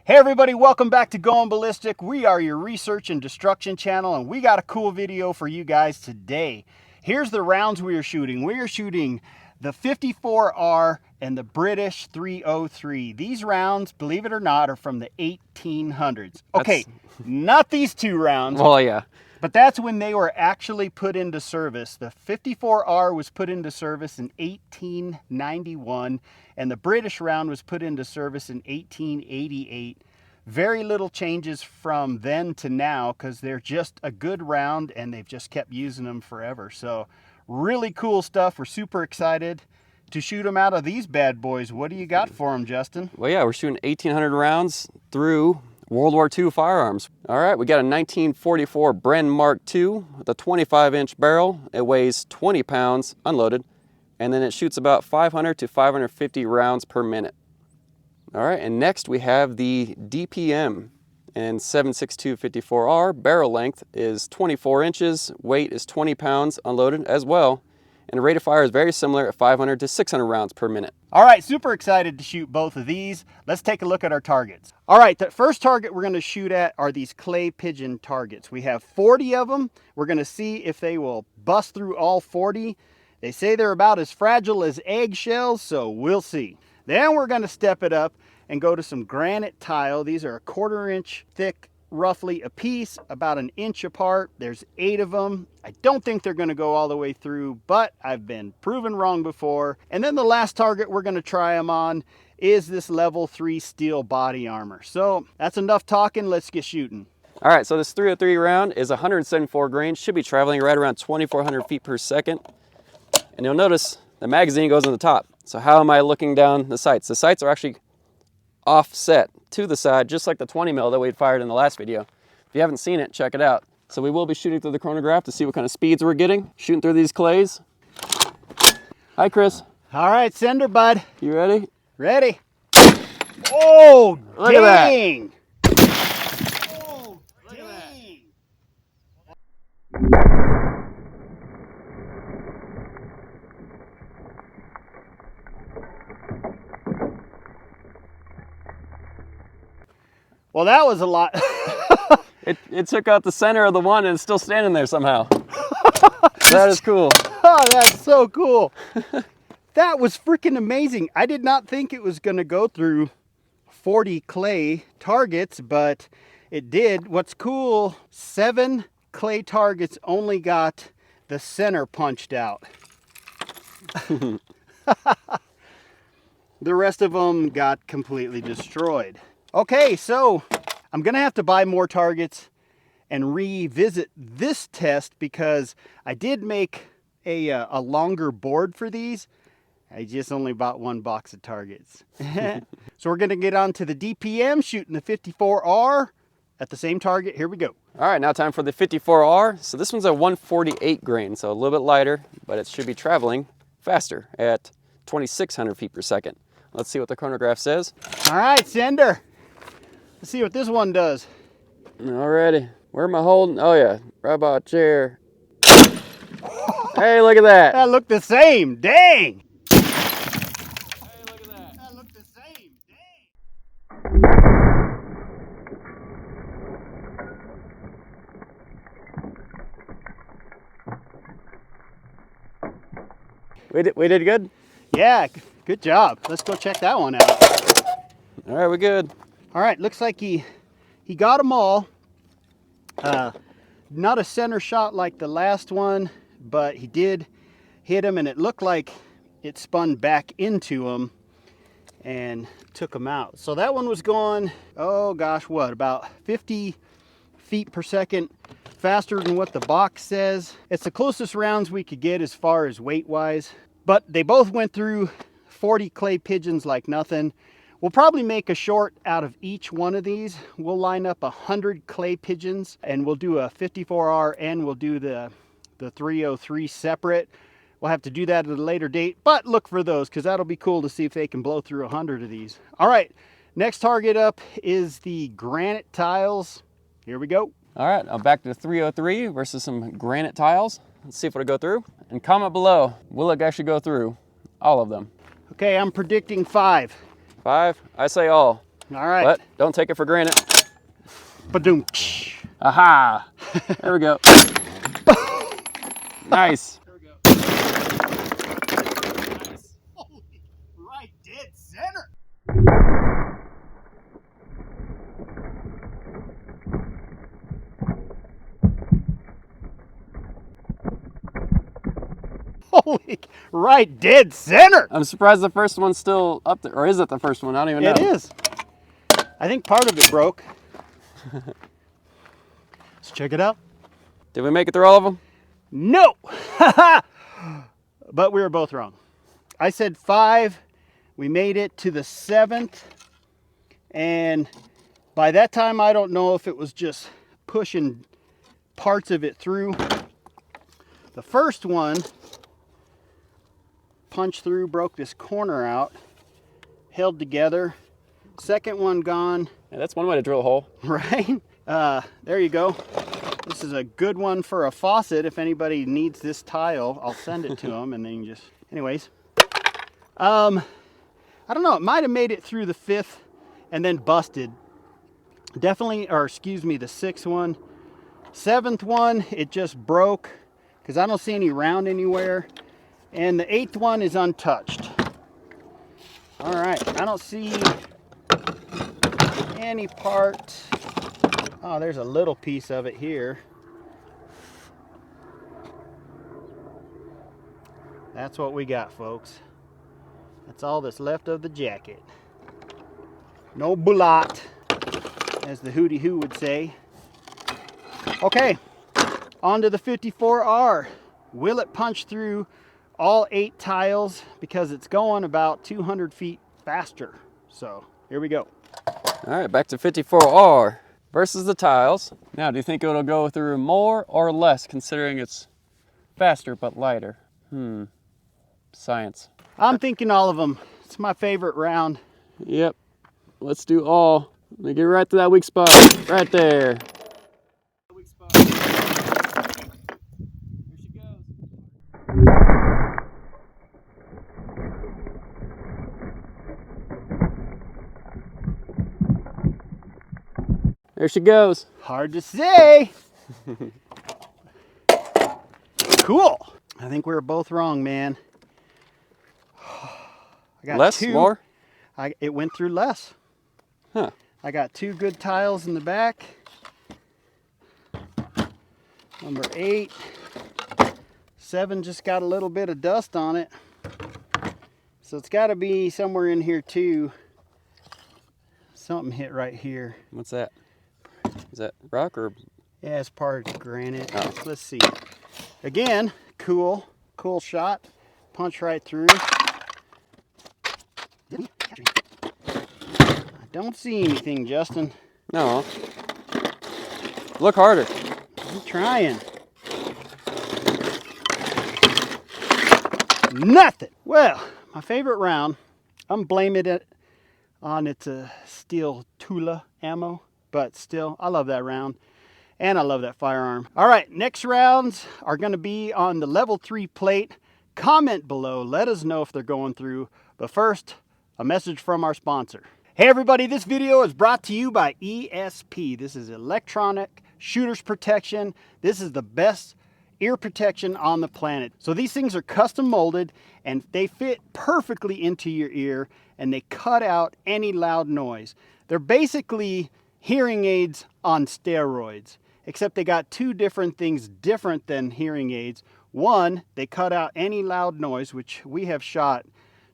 Hey everybody, welcome back to Going Ballistic. We are your research and destruction channel, and we got a cool video for you guys today. Here's the rounds we are shooting. We are shooting the 54R and the British 303. These rounds, believe it or not, are from the 1800s. Okay, not these two rounds. Well, yeah. But that's when they were actually put into service. The 54R was put into service in 1891, and the British round was put into service in 1888. Very little changes from then to now because they're just a good round and they've just kept using them forever. So really cool stuff. We're super excited to shoot them out of these bad boys. What do you got for them, Justin? Well, yeah, we're shooting 1,800 rounds through World War II firearms. All right, we got a 1944 Bren Mark II with a 25-inch barrel. It weighs 20 pounds unloaded, and then it shoots about 500 to 550 rounds per minute. All right, and next we have the DPM and 7.62 54R. Barrel length is 24 inches, weight is 20 pounds unloaded as well, and the rate of fire is very similar at 500 to 600 rounds per minute. All right, super excited to shoot both of these. Let's take a look at our targets. All right, the first target we're gonna shoot at are these clay pigeon targets. We have 40 of them. We're gonna see if they will bust through all 40. They say they're about as fragile as eggshells, so we'll see. Then we're gonna step it up and go to some granite tile. These are a 1/4 inch thick, roughly a piece, about an inch apart. There's 8 of them. I don't think they're gonna go all the way through, but I've been proven wrong before. And then the last target we're gonna try them on is this level 3 steel body armor. So that's enough talking, let's get shooting. All right, so this 303 round is 174 grains, should be traveling right around 2,400 feet per second. And you'll notice the magazine goes on the top. So how am I looking down the sights? The sights are actually offset to the side, just like the 20 mil that we'd fired in the last video. If you haven't seen it, check it out. So we will be shooting through the chronograph to see what kind of speeds we're getting, shooting through these clays. Hi, Chris. All right, sender, bud. You ready? Ready. Oh, look at that. Oh, look at that. Well, that was a lot. It took out the center of the one and it's still standing there somehow. That is cool. Oh, that's so cool. That was freaking amazing. I did not think it was going to go through 40 clay targets, but it did. What's cool, 7 clay targets only got the center punched out. The rest of them got completely destroyed. Okay, so I'm gonna have to buy more targets and revisit this test because I did make a longer board for these. I just only bought 1 box of targets. So we're gonna get on to the DPM, shooting the 54R at the same target. Here we go. All right, now time for the 54R. So this one's a 148 grain, so a little bit lighter, but it should be traveling faster at 2,600 feet per second. Let's see what the chronograph says. All right, sender. Let's see what this one does. Alrighty, where am I holding? Oh yeah, right by a chair. Hey, look at that. That looked the same, dang. Hey, look at that. That looked the same, dang. We did good? Yeah, good job. Let's go check that one out. All right, we're good. All right, looks like he got them all. Not a center shot like the last one, but he did hit him, and it looked like it spun back into him and took him out. So that one was going, oh gosh, what, about 50 feet per second faster than what the box says. It's the closest rounds we could get as far as weight-wise, but they both went through 40 clay pigeons like nothing. We'll probably make a short out of each one of these. We'll line up 100 clay pigeons and we'll do a 54R and we'll do the 303 separate. We'll have to do that at a later date, but look for those because that'll be cool to see if they can blow through 100 of these. All right, next target up is the granite tiles. Here we go. All right, I'm back to the 303 versus some granite tiles. Let's see if it'll go through. And comment below, will it actually go through all of them? Okay, I'm predicting 5. 5, I say all. All right. But don't take it for granted. Ba-doom. Aha! There we go. Nice. There we go. Nice. Holy, right dead center. Holy, right dead center. I'm surprised the first one's still up there. Or is it the first one? I don't even know. It is. I think part of it broke. Let's check it out. Did we make it through all of them? No. But we were both wrong. I said 5. We made it to the 7th. And by that time, I don't know if it was just pushing parts of it through. The first one punched through, broke this corner out, held together. Second one gone. Yeah, that's one way to drill a hole. Right? There you go. This is a good one for a faucet. If anybody needs this tile, I'll send it to them and then you just... Anyways. I don't know. It might have made it through the 5th and then busted. Definitely, or excuse me, the 6th one. 7th one, it just broke because I don't see any round anywhere. And the 8th one is untouched. All right, I don't see any part. Oh, there's a little piece of it here. That's what we got, folks. That's all that's left of the jacket. No bullet, as the hootie who would say. Okay, on to the 54R. Will it punch through all 8 tiles? Because it's going about 200 feet faster. So here we go. All right, back to 54R versus the tiles. Now, do you think it'll go through more or less, considering it's faster but lighter? Science. I'm thinking all of them. It's my favorite round. Yep. Let's do all. Let me get right to that weak spot. Right there. Weak spot. There she goes. There she goes. Hard to say. Cool. I think we were both wrong, man. I got Less? 2. More? It went through less. Huh. I got 2 good tiles in the back. Number 8. 7 just got a little bit of dust on it. So it's got to be somewhere in here too. Something hit right here. What's that? Is that rock or? Yeah, it's part of granite. Oh. Let's see. Again, cool shot. Punch right through. I don't see anything, Justin. No. Look harder. I'm trying. Nothing. Well, my favorite round, I'm blaming it on its steel Tula ammo, but still, I love that round. And I love that firearm. All right, next rounds are going to be on the level 3 plate. Comment below. Let us know if they're going through. But first, a message from our sponsor. Hey everybody, this video is brought to you by ESP. This is electronic shooter's protection. This is the best ear protection on the planet. So these things are custom molded and they fit perfectly into your ear and they cut out any loud noise. They're basically hearing aids on steroids, except they got 2 different things different than hearing aids. One, they cut out any loud noise, which we have shot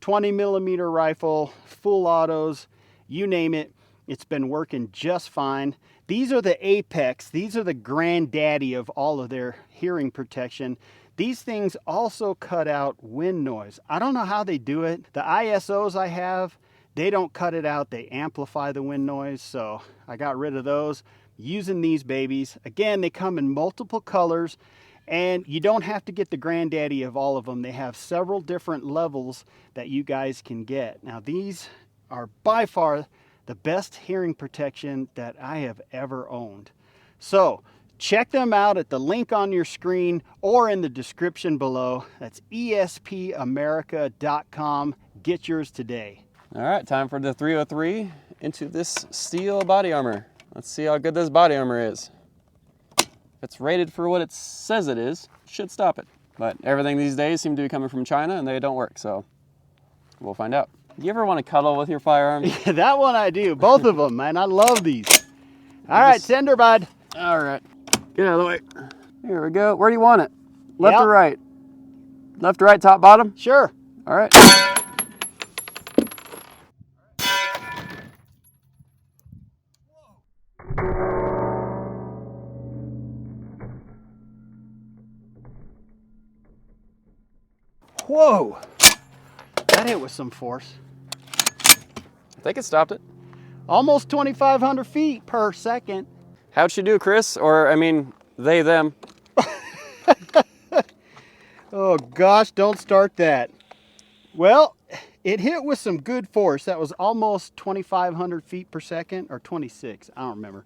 20mm rifle, full autos, you name it. It's been working just fine. These are the apex. These are the granddaddy of all of their hearing protection. These things also cut out wind noise. I don't know how they do it. The ISOs I have, they don't cut it out. They amplify the wind noise. So I got rid of those using these babies. Again, they come in multiple colors and you don't have to get the granddaddy of all of them. They have several different levels that you guys can get. Now these are by far the best hearing protection that I have ever owned. So check them out at the link on your screen or in the description below. That's espamerica.com. Get yours today. All right, time for the 303 into this steel body armor. Let's see how good this body armor is. If it's rated for what it says it is, it should stop it. But everything these days seem to be coming from China and they don't work, so we'll find out. Do you ever want to cuddle with your firearms? Yeah, that one I do. Both of them, man. I love these. All right, send her, bud. All right, get out of the way. Here we go. Where do you want it? Left Yep. or right? Left or right, top, bottom? Sure. All right. Whoa. That hit with some force. I think it stopped it. Almost 2,500 feet per second. How'd she do, Chris? Or, I mean, they, them. Oh gosh, don't start that. Well, it hit with some good force. That was almost 2,500 feet per second, or 26, I don't remember.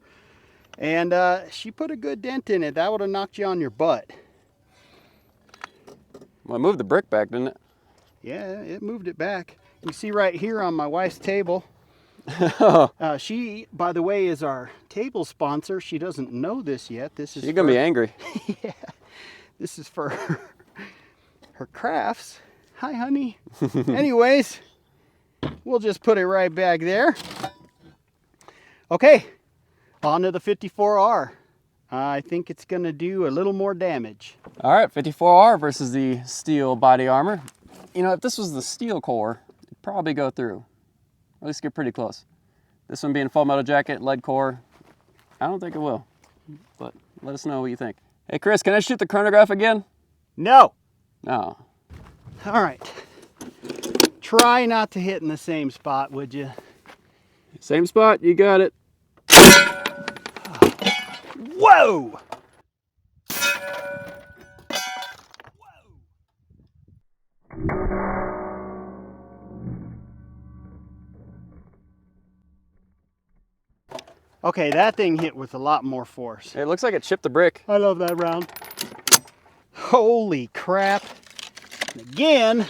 And she put a good dent in it. That would have knocked you on your butt. Well, it moved the brick back, didn't it? Yeah, it moved it back. You see right here on my wife's table. She, by the way, is our table sponsor. She doesn't know this yet. This is You're going to be angry. Yeah, this is for her crafts. Hi, honey. Anyways, we'll just put it right back there. Okay, on to the 54R. I think it's going to do a little more damage. All right, 54R versus the steel body armor. You know, if this was the steel core, it'd probably go through. At least get pretty close. This one being full metal jacket, lead core, I don't think it will. But let us know what you think. Hey, Chris, can I shoot the chronograph again? No. No. All right. Try not to hit in the same spot, would you? Same spot, you got it. Whoa! Okay, that thing hit with a lot more force. It looks like it chipped the brick. I love that round. Holy crap. And again,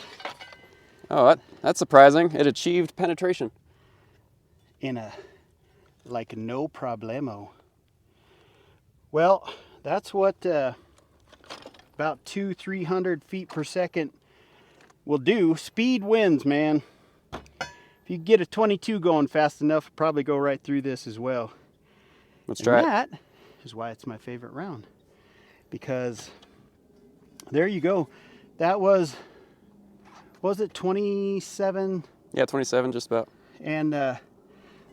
Oh, that's surprising. It achieved penetration. in a, like no problemo. Well, that's what about 200-300 feet per second will do. Speed wins, man. If you get a 22 going fast enough, it'll probably go right through this as well. Let's And try it. that is why it's my favorite round. Because there you go. That was it 27? Yeah, 27, just about. And the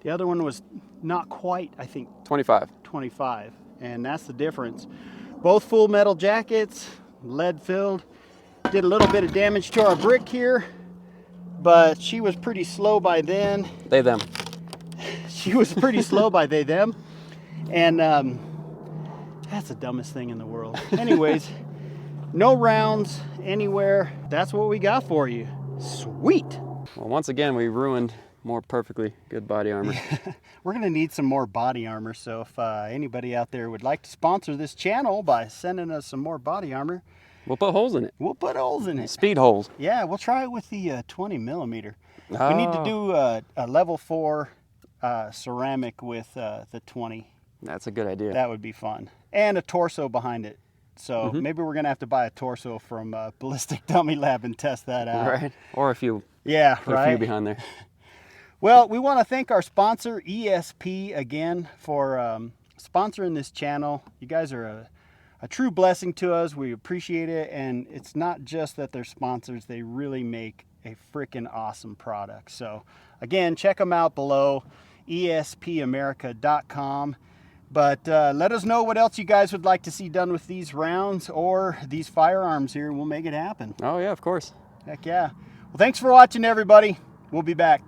other one was not quite, I think, 25. 25. And that's the difference. Both full metal jackets, lead filled. Did a little bit of damage to our brick here, but she was pretty slow by then. They, them. She was pretty slow by they, them. And that's the dumbest thing in the world. Anyways, no rounds anywhere. That's what we got for you. Sweet. Well, once again, we ruined more perfectly good body armor. We're going to need some more body armor. So if anybody out there would like to sponsor this channel by sending us some more body armor, We'll put holes in it. we'll put holes in it. Speed holes. Yeah, we'll try it with the 20 millimeter. Oh. We need to do a level 4 ceramic with the 20. That's a good idea. That would be fun. And a torso behind it. So maybe we're going to have to buy a torso from Ballistic Dummy Lab and test that out. Right? Or a few. Yeah, Put a right. few behind there. Well, we want to thank our sponsor, ESP, again, for sponsoring this channel. You guys are a true blessing to us. We appreciate it. And it's not just that they're sponsors. They really make a freaking awesome product. So, again, check them out below, espamerica.com. But let us know what else you guys would like to see done with these rounds or these firearms here, and we'll make it happen. Oh, yeah, of course. Heck yeah. Well, thanks for watching, everybody. We'll be back.